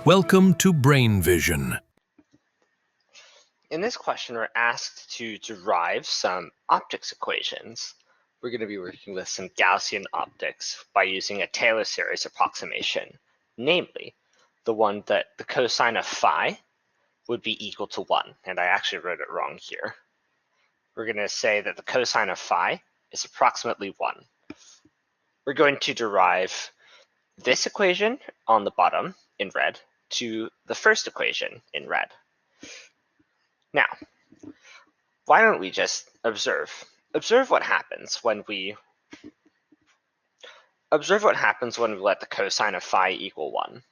Welcome to Brain Vision. In this question, we're asked to derive some optics equations. We're going to be working with some Gaussian optics by using a Taylor series approximation, namely the one that the cosine of phi would be equal to 1. And I actually wrote it wrong here. We're going to say that the cosine of phi is approximately 1. We're going to derive this equation on the bottom in red to the first equation in red. Now, why don't we just observe what happens when we let the cosine of phi equal 1.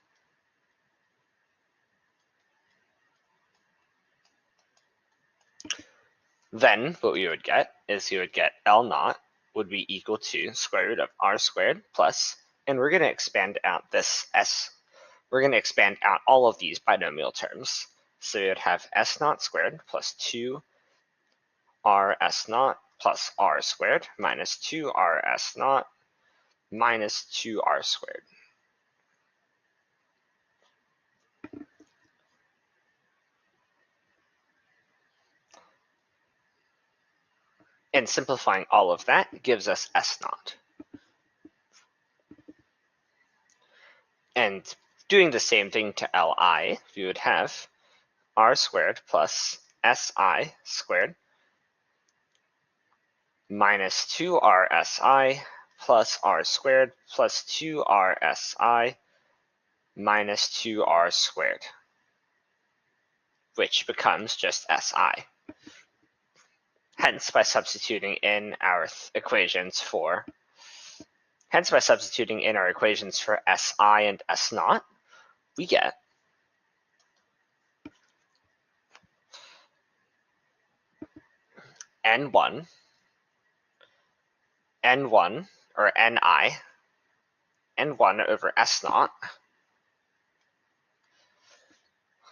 Then what we would get is you would get L naught would be equal to square root of r squared plus, and we're going to expand out this s. We're going to expand out all of these binomial terms. So you would have s naught squared plus 2 r s naught plus r squared minus 2r s naught minus 2r squared. And simplifying all of that gives us s naught. And doing the same thing to li, we would have r squared plus si squared minus 2rsi plus r squared plus 2rsi minus 2r squared, which becomes just si. Hence, by substituting in our equations for si and s naught, we get n1 or n1 over s naught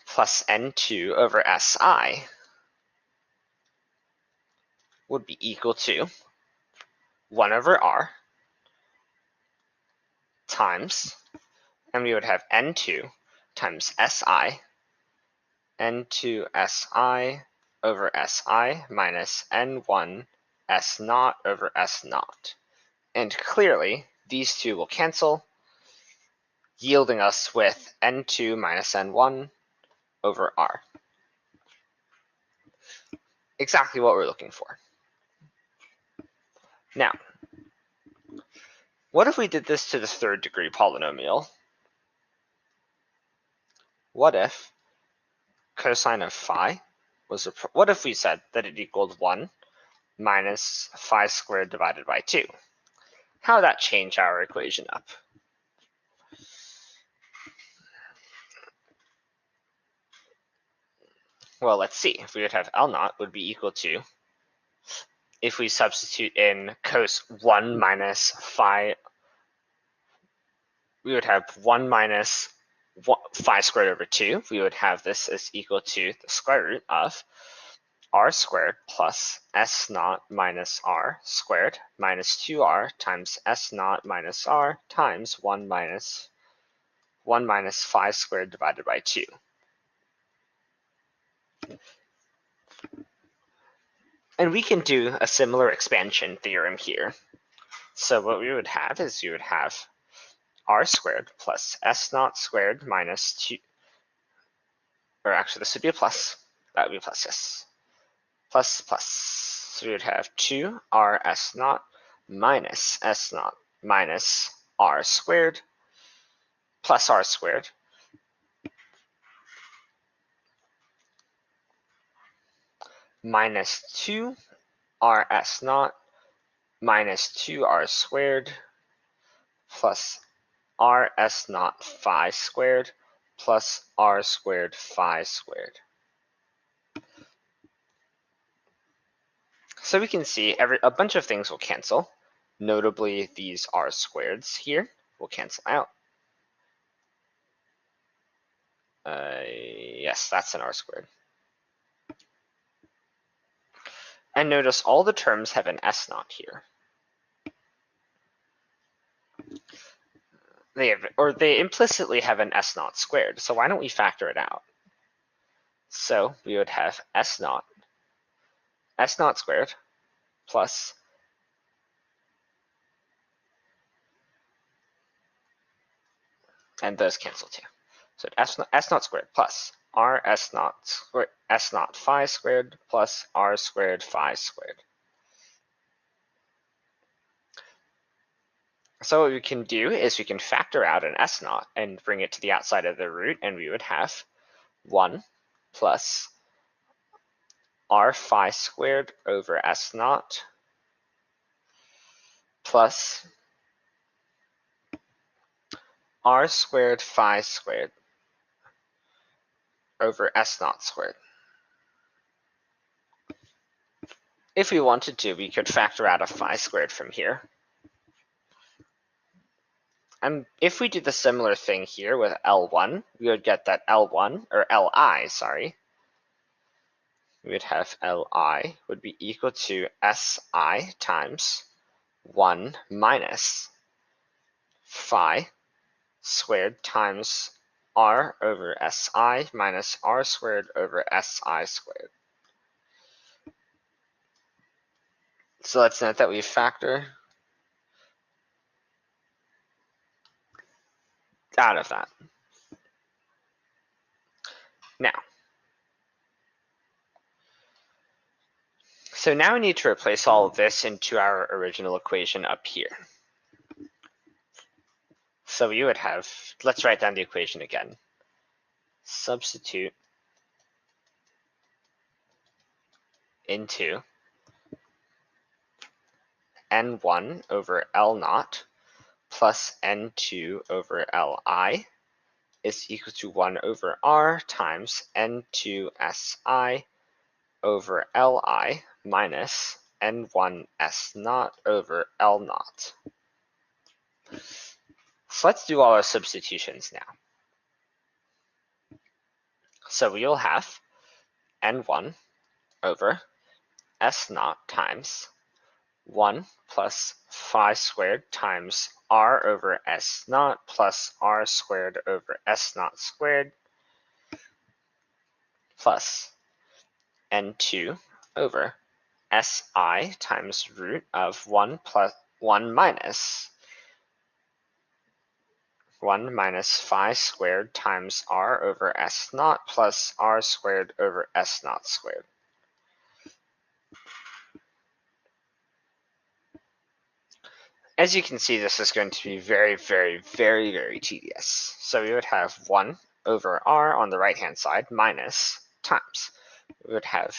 plus n2 over si would be equal to 1 over r times, and we would have n2 times si, n2 si over si minus n1 s naught over s naught. And clearly, these two will cancel, yielding us with n2 minus n1 over r. Exactly what we're looking for. Now, what if we did this to the third degree polynomial? What if cosine of phi was, what if we said that it equaled 1 minus phi squared divided by 2? How would that change our equation up? Well, let's see. If we would have L naught would be equal to, if we substitute in cos 1 minus phi, we would have 1 minus phi squared over 2. We would have this as equal to the square root of r squared plus s naught minus r squared minus 2r times s naught minus r times 1 minus phi squared divided by 2. And we can do a similar expansion theorem here. So what we would have is you would have r squared plus s naught squared minus 2, or actually this would be a plus. That would be plus, yes. Plus, plus. So we would have 2r s naught minus s naught minus r squared plus r squared minus 2r s naught minus 2r squared plus r s naught phi squared plus r squared phi squared. So we can see a bunch of things will cancel. Notably, these r squareds here will cancel out. Yes, that's an r squared. And notice all the terms have an s naught here. they implicitly have an s naught squared. So why don't we factor it out? So we would have s naught squared plus and those cancel too. So s naught squared plus r s naught phi squared plus r squared phi squared. So what we can do is we can factor out an s naught and bring it to the outside of the root, and we would have 1 plus r phi squared over s naught plus r squared phi squared over s naught squared. If we wanted to, we could factor out a phi squared from here. And if we did the similar thing here with L1, we would get that L1, or Li, sorry, we would have Li would be equal to Si times 1 minus phi squared times r over Si minus r squared over Si squared. So let's note that we factor out of that. Now, so now we need to replace all of this into our original equation up here. So you would have, let's write down the equation again. Substitute into n1 over L naught plus n2 over Li is equal to 1 over r times n2 Si over Li minus n1 S naught over L naught. So let's do all our substitutions now. So we'll have n1 over S naught times 1 plus phi squared times r over S naught plus r squared over S naught squared plus n2 over Si times root of 1 plus 1 minus phi squared times r over S naught plus r squared over S naught squared. As you can see, this is going to be very, very, very, very tedious. So we would have 1 over r on the right-hand side minus times. We would have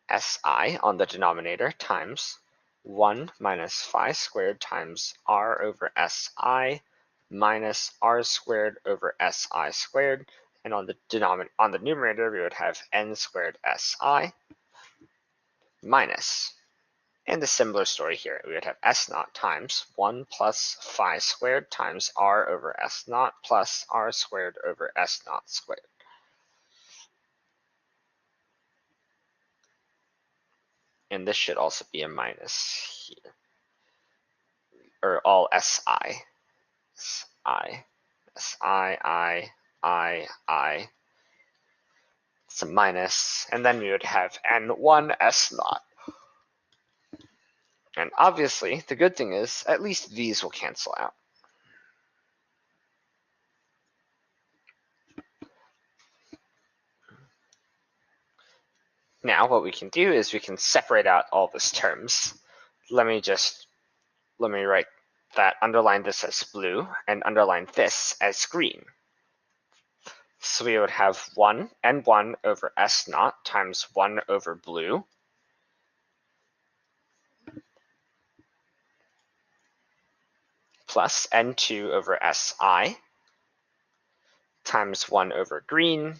Si on the denominator times 1 minus phi squared times r over Si minus r squared over Si squared. And on the numerator, we would have n squared Si minus. And the similar story here, we would have S naught times 1 plus phi squared times r over S naught plus r squared over S naught squared. And this should also be a minus here, or all Si. I. It's a minus, and then we would have n1 S naught. And obviously, the good thing is, at least these will cancel out. Now, what we can do is we can separate out all these terms. Let me write that, underline this as blue, and underline this as green. So we would have 1 n1 over S naught times 1 over blue plus n2 over Si times 1 over green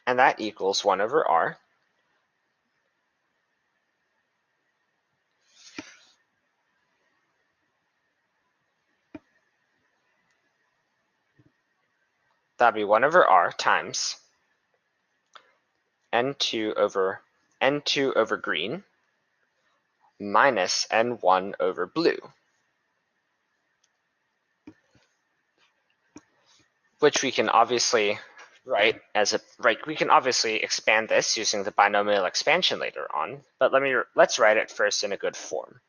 and that equals 1 over r that'd be 1 over r times n2 over green minus n1 over blue, which we can obviously write as we can obviously expand this using the binomial expansion later on, but let's write it first in a good form.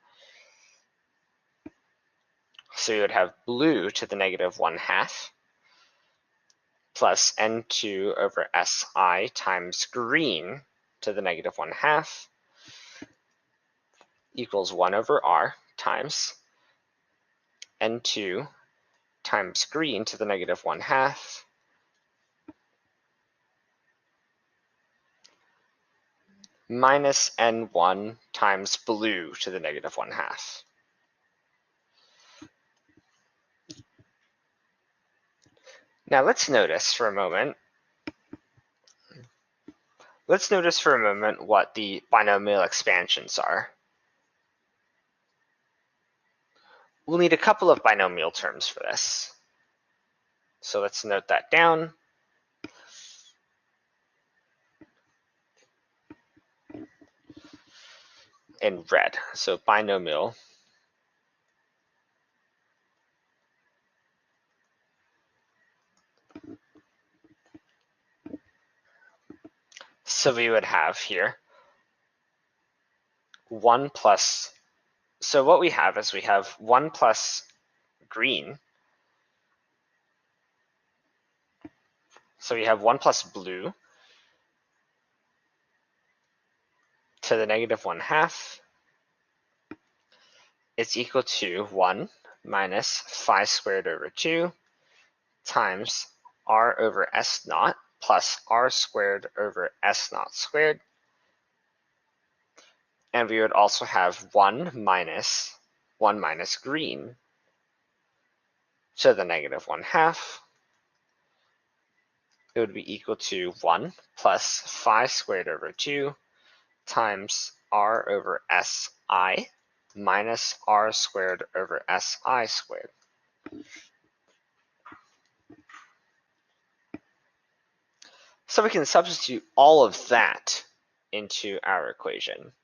So you would have blue to the negative 1/2 plus n2 over si times green to the negative 1/2 equals 1 over r times n2 times green to the negative 1/2 minus n1 times blue to the negative 1/2. Now let's notice for a moment what the binomial expansions are. We'll need a couple of binomial terms for this. So let's note that down. In red, so binomial. So we would have here 1 plus, so what we have is we have 1 plus green. So we have 1 plus blue to the negative 1/2 is equal to 1 minus phi squared over 2 times r over s naught plus r squared over s naught squared. And we would also have 1 minus green to the negative 1/2. It would be equal to 1 plus phi squared over 2 times r over si minus r squared over si squared. So we can substitute all of that into our equation.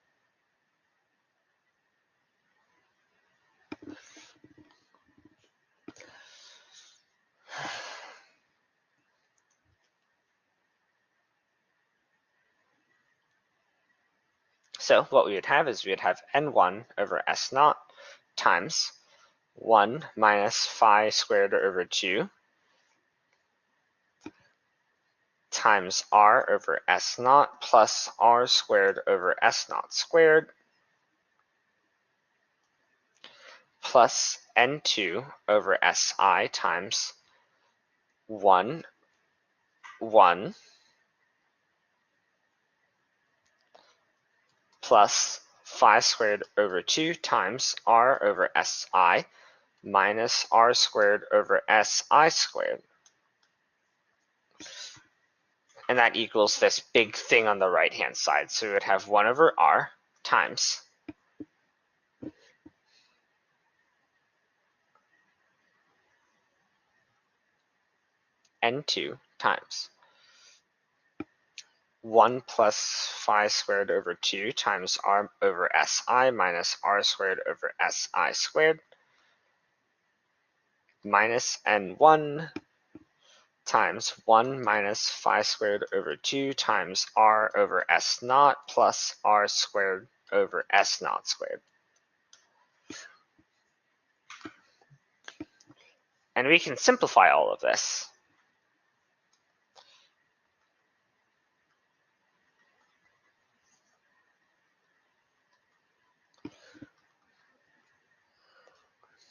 So what we would have is we would have n1 over s naught times 1 minus phi squared over 2 times r over s naught plus r squared over s naught squared plus n2 over si times 1 plus phi squared over 2 times r over si minus r squared over si squared. And that equals this big thing on the right-hand side. So we would have 1 over r times n2 times 1 plus phi squared over 2 times r over si minus r squared over si squared minus n1 times 1 minus phi squared over 2 times r over s naught plus r squared over s naught squared. And we can simplify all of this.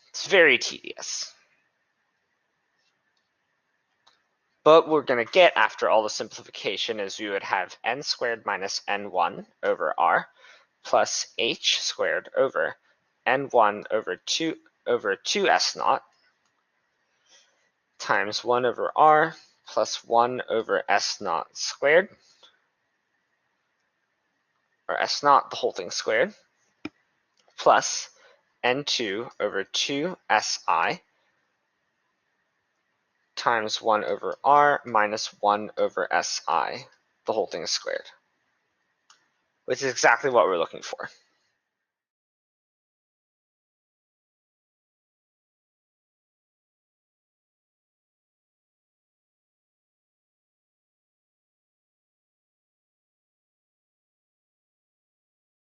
It's very tedious. But what we're going to get after all the simplification is we would have n squared minus n1 over r plus h squared over n1 over 2s naught times 1 over r plus 1 over s naught squared, or s naught, the whole thing squared, plus n2 over 2si times 1 over r minus 1 over si, the whole thing squared. which is exactly what we're looking for.